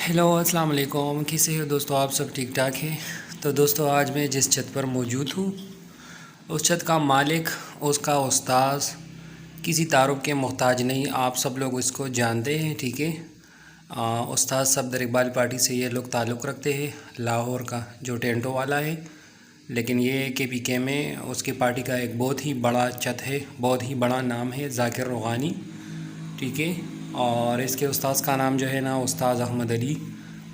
Hello अस्सलाम वालेकुम। कैसे हो दोस्तों? आप सब ठीक ठाक हैं? तो दोस्तों, आज मैं जिस छत पर मौजूद हूँ उस छत का मालिक, उसका उस्ताद किसी तारुफ के मोहताज नहीं। आप सब लोग इसको जानते हैं, ठीक है। उस्ताद सफदर इकबाल पार्टी से ये लोग ताल्लुक़ रखते हैं, लाहौर का जो टेंटो वाला है। लेकिन ये के पी के में उसकी पार्टी का एक बहुत ही बड़ा छत है, बहुत ही बड़ा नाम है, ज़ाकिर रोहानी, ठीक है। और इसके उस्ताद का नाम जो है ना, उस्ताद अहमद अली।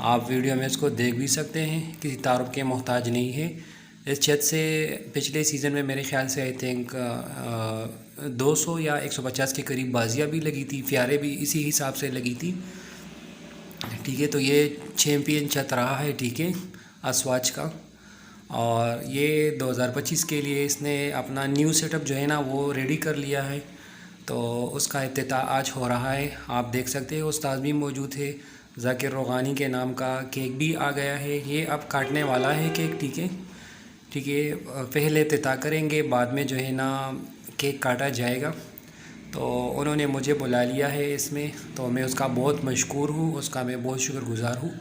आप वीडियो में इसको देख भी सकते हैं, किसी तारुफ के मोहताज नहीं है। इस छत से पिछले सीज़न में मेरे ख़्याल से आई थिंक 200 या 150 के करीब बाजियाँ भी लगी थी, फ्यारे भी इसी हिसाब से लगी थी, ठीक है। तो ये चैम्पियन छत रहा है, ठीक है, अस्वाच का। और ये 2025 के लिए इसने अपना न्यू सेटअप जो है ना वो रेडी कर लिया है। तो उसका इफ्तिताह आज हो रहा है। आप देख सकते हैं उस्ताद भी मौजूद है। ज़ाकिर रोहानी के नाम का केक भी आ गया है, ये अब काटने वाला है केक, ठीक है, ठीक है। पहले इफ्तिताह करेंगे, बाद में जो है ना केक काटा जाएगा। तो उन्होंने मुझे बुला लिया है इसमें, तो मैं उसका बहुत मशकूर हूँ, उसका मैं बहुत शुक्रगुज़ार हूँ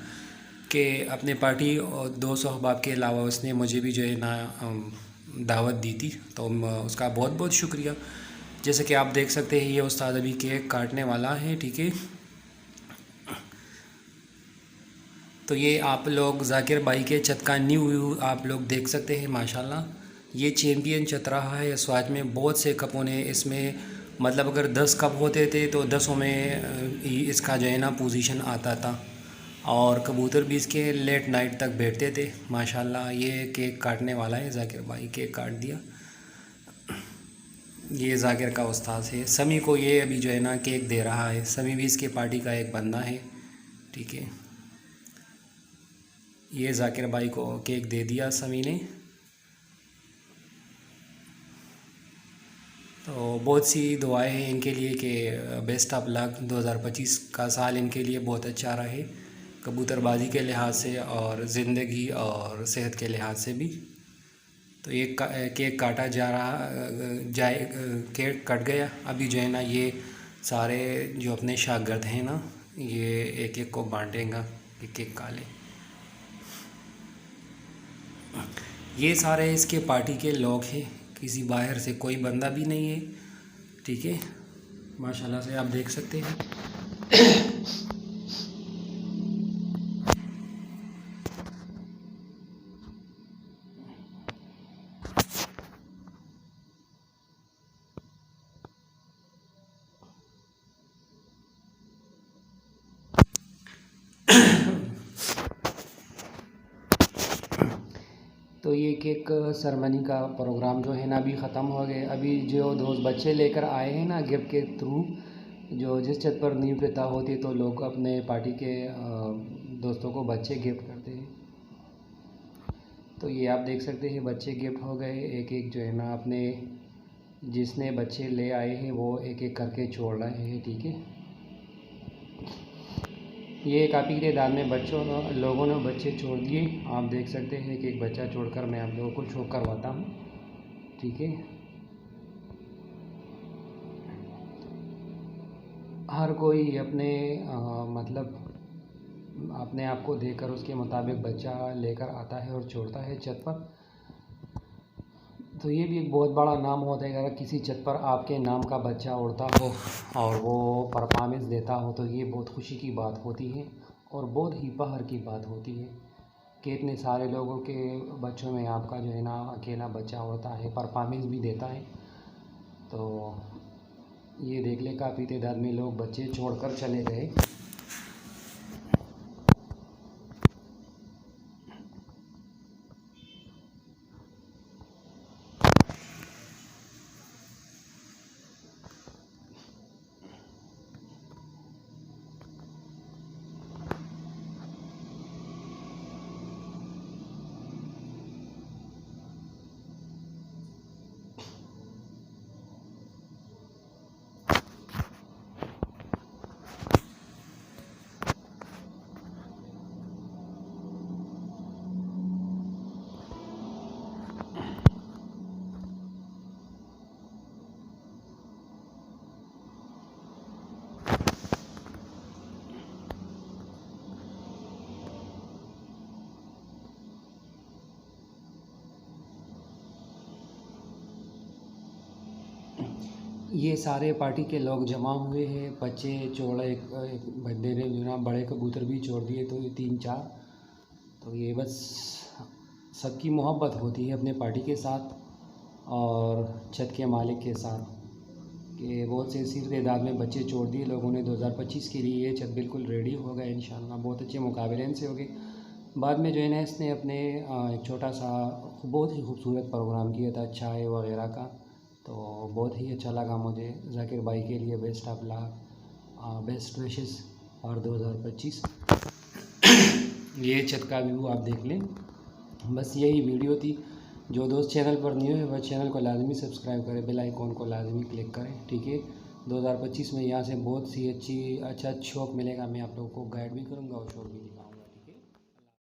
कि अपने पार्टी और दोस्त अहबाब के अलावा उसने मुझे भी जो है ना दावत दी थी। तो उसका बहुत बहुत शुक्रिया। जैसे कि आप देख सकते हैं ये उस्ताद अभी केक काटने वाला है, ठीक है। तो ये आप लोग ज़ाकिर भाई के छत का न्यू व्यू आप लोग देख सकते हैं। माशाल्लाह ये चैम्पियन छत रहा है। स्वाद में बहुत से कपों ने इसमें, मतलब अगर 10 कप होते थे तो 10 में इसका जो है ना पोजीशन आता था। और कबूतर भी इसके लेट नाइट तक बैठते थे। माशाल्लाह ये केक काटने वाला है, ज़ाकिर भाई केक काट दिया। ये ज़ाकिर का उस्ताद है। समी को ये अभी जो है ना केक दे रहा है। समी भी इसके पार्टी का एक बंदा है, ठीक है। ये ज़ाकिर भाई को केक दे दिया समी ने। तो बहुत सी दुआएं हैं इनके लिए कि बेस्ट ऑफ लक, 2025 का साल इनके लिए बहुत अच्छा रहे, कबूतरबाजी के लिहाज से और ज़िंदगी और सेहत के लिहाज से भी। तो ये केक काटा जा रहा जाए, केक कट गया। अभी जो है ना ये सारे जो अपने शागिर्द हैं ना, ये एक एक को बांटेगा, एक एक काले। ये सारे इसके पार्टी के लोग हैं, किसी बाहर से कोई बंदा भी नहीं है, ठीक है। माशाल्लाह से आप देख सकते हैं। तो ये केक सरमनी का प्रोग्राम जो है ना अभी ख़त्म हो गए। अभी जो दोस्त बच्चे लेकर आए हैं ना गिफ्ट के थ्रू, जो जिस छत पर नींव प्रथा होती है तो लोग अपने पार्टी के दोस्तों को बच्चे गिफ्ट करते हैं। तो ये आप देख सकते हैं बच्चे गिफ्ट हो गए। एक एक जो है ना अपने जिसने बच्चे ले आए हैं वो एक एक करके छोड़ रहे हैं, ठीक है। ये काफ़ी तादाद में लोगों ने बच्चे छोड़ दिए। आप देख सकते हैं कि एक बच्चा छोड़कर मैं आप लोगों को शो करवाता हूँ, ठीक है। हर कोई अपने मतलब अपने आप को देखकर उसके मुताबिक बच्चा लेकर आता है और छोड़ता है छत पर। तो ये भी एक बहुत बड़ा नाम होता है। अगर किसी छत पर आपके नाम का बच्चा उड़ता हो और वो परफॉर्मेंस देता हो तो ये बहुत खुशी की बात होती है और बहुत ही फ़ख्र की बात होती है कि इतने सारे लोगों के बच्चों में आपका जो है ना अकेला बच्चा उड़ता है, परफॉर्मेंस भी देता है। तो ये देख ले काफ़ी तादाद में लोग बच्चे छोड़कर चले गए। ये सारे पार्टी के लोग जमा हुए हैं, बच्चे चोड़ा एक बंदे ने जो ना बड़े कबूतर भी छोड़ दिए, तो ये 3-4। तो ये बस सबकी मोहब्बत होती है अपने पार्टी के साथ और छत के मालिक के साथ कि बहुत से सिर तादाद में बच्चे छोड़ दिए लोगों ने 2025 के लिए। ये छत बिल्कुल रेडी हो गया इंशाल्लाह, बहुत अच्छे मुकाबले इनसे हो गए। बाद में जो है ना इसने अपने एक छोटा सा बहुत ही खूबसूरत प्रोग्राम किया था चाय वगैरह का, तो बहुत ही अच्छा लगा मुझे। जाकिर भाई के लिए best of luck, best wishes और 2025। ये छत का व्यू आप देख लें। बस यही वीडियो थी। जो दोस्त चैनल पर न्यू है वह चैनल को लाजमी सब्सक्राइब करें, बेल आइकॉन को लाजमी क्लिक करें, ठीक है। 2025 में यहाँ से बहुत सी अच्छा शौक मिलेगा, मैं आप लोगों को गाइड भी करूँगा और शौक भी।